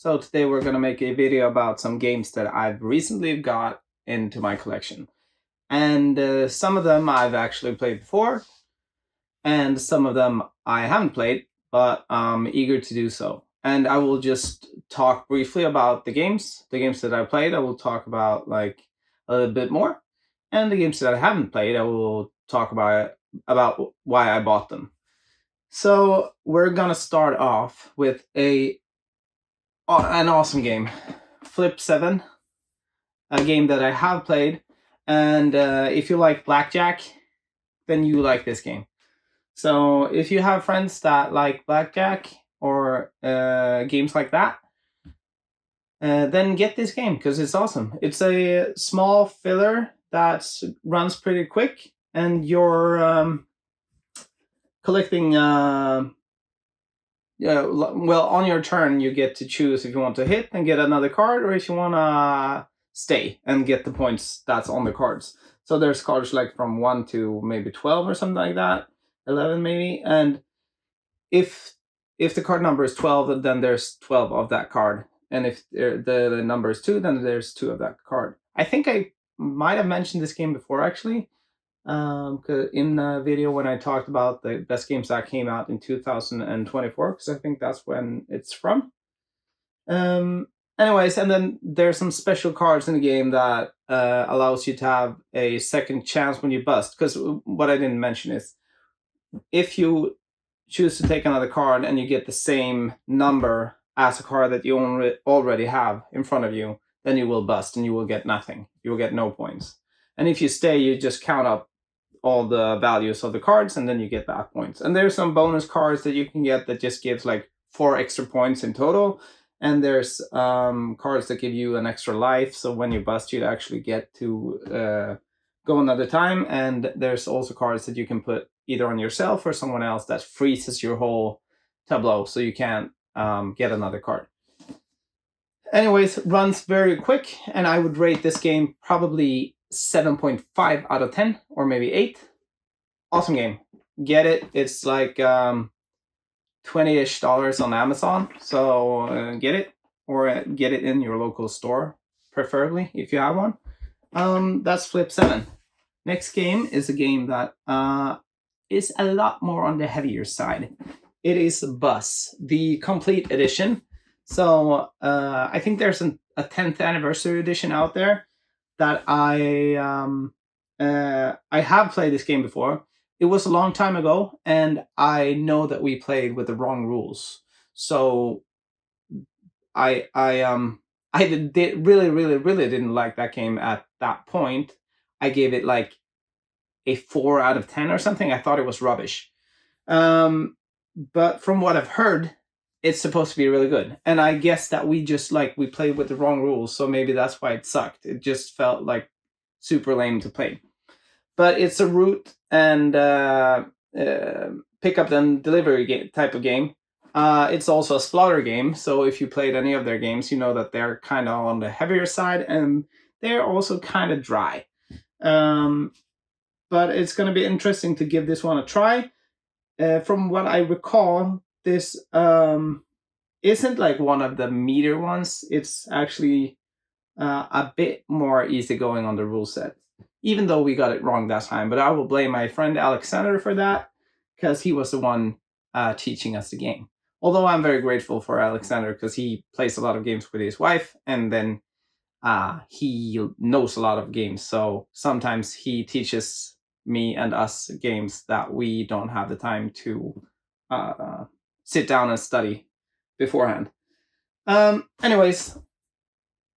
So today we're going to make a video about some games that I've recently got into my collection. And some of them I've actually played before, and some of them I haven't played, but I'm eager to do so. And I will just talk briefly about the games that I played. I will talk about like a little bit more. And the games that I haven't played, I will talk about why I bought them. So we're gonna start off with an awesome game, Flip 7, a game that I have played, and if you like blackjack, then you like this game. So if you have friends that like blackjack or games like that, then get this game because it's awesome. It's a small filler that runs pretty quick, and you're collecting. Well, on your turn, you get to choose if you want to hit and get another card, or if you want to stay and get the points that's on the cards. So there's cards like from 1 to maybe 12 or something like that, 11 maybe. And if the card number is 12, then there's 12 of that card. And if the number is 2, then there's 2 of that card. I think I might have mentioned this game before, actually. In the video when I talked about the best games that came out in 2024, because I think that's when it's from. Anyways, and then there's some special cards in the game that allows you to have a second chance when you bust. Because what I didn't mention is, if you choose to take another card and you get the same number as a card that you already have in front of you, then you will bust and you will get nothing. You will get no points. And if you stay, you just count up all the values of the cards, and then you get back points. And there's some bonus cards that you can get that just gives like 4 extra points in total. And there's cards that give you an extra life, so when you bust, you actually get to go another time. And there's also cards that you can put either on yourself or someone else that freezes your whole tableau, so you can't get another card. Anyways, runs very quick, and I would rate this game probably 7.5 out of 10, or maybe 8. Awesome game. Get it. It's like $20-ish on Amazon. So get it, or get it in your local store, preferably, if you have one. That's Flip 7. Next game is a game that is a lot more on the heavier side. It is Bus, the complete edition. So I think there's a 10th anniversary edition out there that I have played this game before. It was a long time ago, and I know that we played with the wrong rules. So I really didn't like that game at that point. I gave it like a 4 out of 10 or something. I thought it was rubbish. But from what I've heard, it's supposed to be really good. And I guess that we played with the wrong rules, so maybe that's why it sucked. It just felt like super lame to play. But it's a route and pick up and delivery type of game. It's also a Splotter game, so if you played any of their games, you know that they're kind of on the heavier side, and they're also kind of dry. But it's going to be interesting to give this one a try. From what I recall, this isn't like one of the meter ones. It's actually a bit more easygoing on the rule set, even though we got it wrong that time. But I will blame my friend Alexander for that, because he was the one teaching us the game. Although I'm very grateful for Alexander, because he plays a lot of games with his wife, and then he knows a lot of games. So sometimes he teaches me and us games that we don't have the time to sit down and study beforehand. Anyways,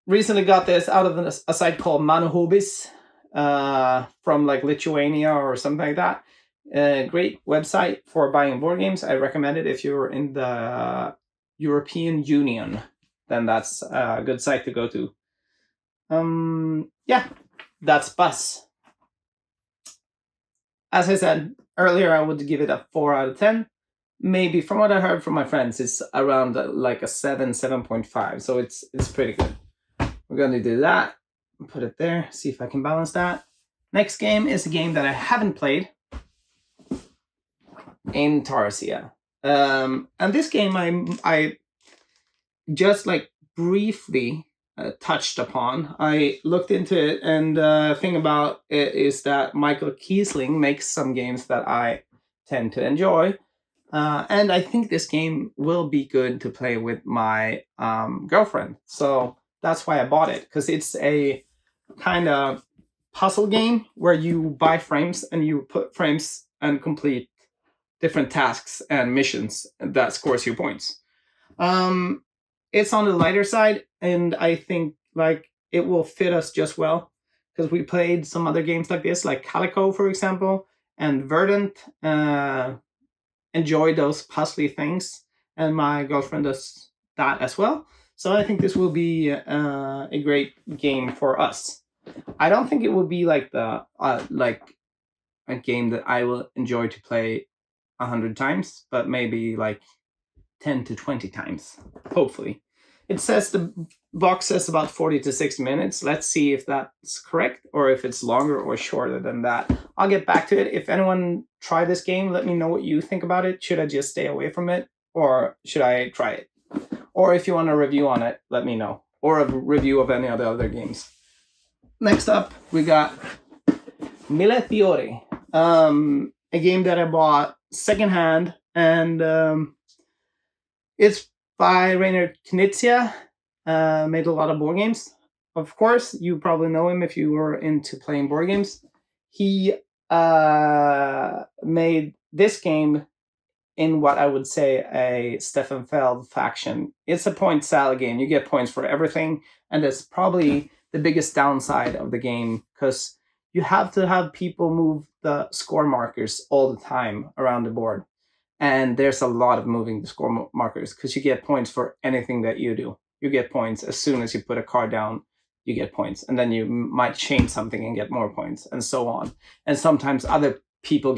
recently got this out of a site called Mano Hobbies from like Lithuania or something like that. Great website for buying board games. I recommend it if you're in the European Union. Then that's a good site to go to. Yeah, that's Bus. As I said earlier, I would give it a 4 out of 10. Maybe, from what I heard from my friends, it's around like a 7.5. So it's pretty good. We're going to do that. Put it there. See if I can balance that. Next game is a game that I haven't played. Intarsia. And this game I just like briefly touched upon. I looked into it, and the thing about it is that Michael Kiesling makes some games that I tend to enjoy. And I think this game will be good to play with my girlfriend. So that's why I bought it, because it's a kind of puzzle game where you buy frames and you put frames and complete different tasks and missions that scores you points. It's on the lighter side, and I think like it will fit us just well, because we played some other games like this, like Calico, for example, and Verdant. Enjoy those puzzly things, and my girlfriend does that as well. So I think this will be a great game for us. I don't think it will be like the like a game that I will enjoy to play 100 times, but maybe like 10 to 20 times, hopefully. It says the box says about 40 to 60 minutes. Let's see if that's correct, or if it's longer or shorter than that. I'll get back to it. If anyone try this game, let me know what you think about it. Should I just stay away from it, or should I try it? Or if you want a review on it, let me know. Or a review of any of the other games. Next up, we got Mille Fiori, a game that I bought secondhand, and it's by Reiner Knizia. Made a lot of board games. Of course, you probably know him if you were into playing board games. He made this game in what I would say a Stefan Feld faction. It's a point salad game. You get points for everything, and that's probably the biggest downside of the game, because you have to have people move the score markers all the time around the board. And there's a lot of moving the score markers, because you get points for anything that you do. You get points as soon as you put a card down, you get points. And then you might change something and get more points, and so on. And sometimes other people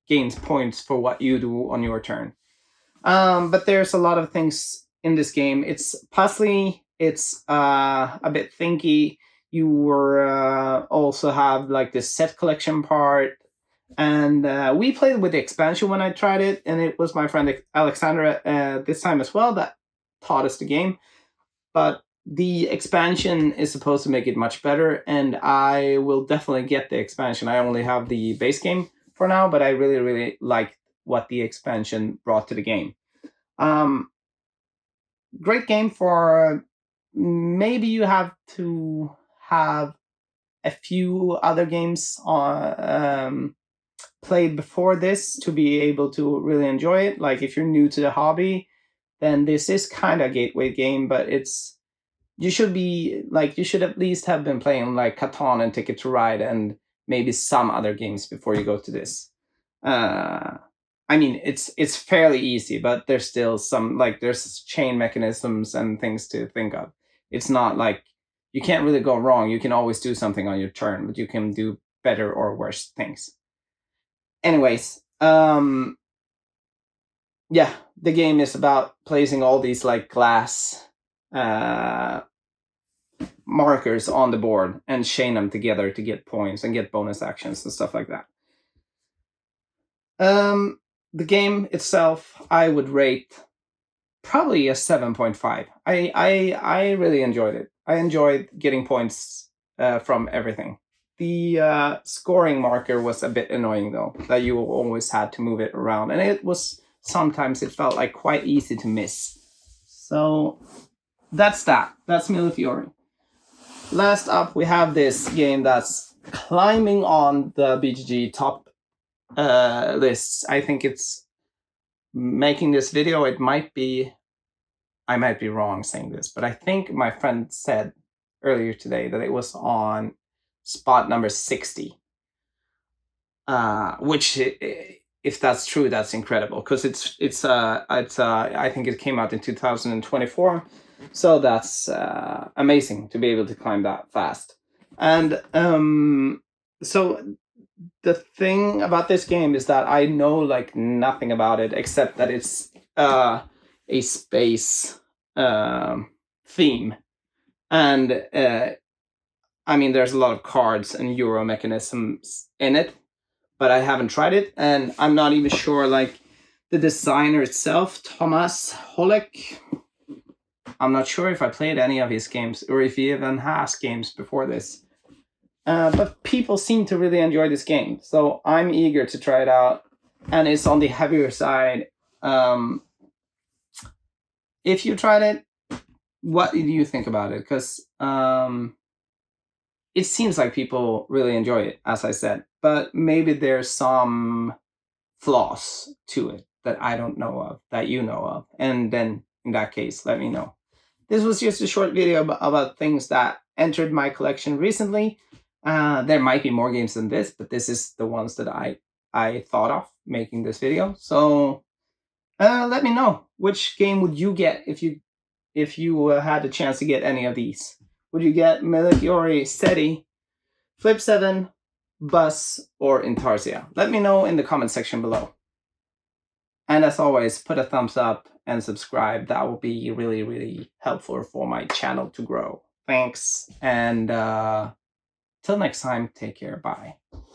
gains points for what you do on your turn. But there's a lot of things in this game. It's puzzly, it's a bit thinky. You were also have like the set collection part. And we played with the expansion when I tried it, and it was my friend Alexandra this time as well that taught us the game. But the expansion is supposed to make it much better, and I will definitely get the expansion. I only have the base game for now, but I really, really like what the expansion brought to the game. Great game for maybe you have to have a few other games on played before this to be able to really enjoy it. Like if you're new to the hobby, then this is kind of a gateway game, but you should at least have been playing like Catan and Ticket to Ride and maybe some other games before you go to this. I mean, it's fairly easy, but there's still some, like, there's chain mechanisms and things to think of. It's not like you can't really go wrong. You can always do something on your turn, but you can do better or worse things. Anyways, yeah, the game is about placing all these like glass markers on the board and chain them together to get points and get bonus actions and stuff like that. The game itself, I would rate probably a 7.5. I really enjoyed it. I enjoyed getting points from everything. The scoring marker was a bit annoying though, that you always had to move it around, and it felt like quite easy to miss. So that's that. That's Mille Fiori. Last up, we have this game that's climbing on the BGG top lists. I think it's making this video. I might be wrong saying this, but I think my friend said earlier today that it was on spot number 60. Which, if that's true, that's incredible, because it's I think it came out in 2024, so that's amazing to be able to climb that fast. And so the thing about this game is that I know like nothing about it except that it's a space theme, and I mean, there's a lot of cards and Euro mechanisms in it, but I haven't tried it, and I'm not even sure, like, the designer itself, Tomáš Holek, I'm not sure if I played any of his games or if he even has games before this. But people seem to really enjoy this game, so I'm eager to try it out. And it's on the heavier side. If you tried it, what do you think about it? Because it seems like people really enjoy it, as I said, but maybe there's some flaws to it that I don't know of, that you know of. And then in that case, let me know. This was just a short video about things that entered my collection recently. There might be more games than this, but this is the ones that I thought of making this video. So let me know, which game would you get if you had the chance to get any of these? Would you get Mille Fiori, SETI, Flip 7, Bus, or Intarsia? Let me know in the comment section below. And as always, put a thumbs up and subscribe. That will be really, really helpful for my channel to grow. Thanks, and till next time, take care. Bye.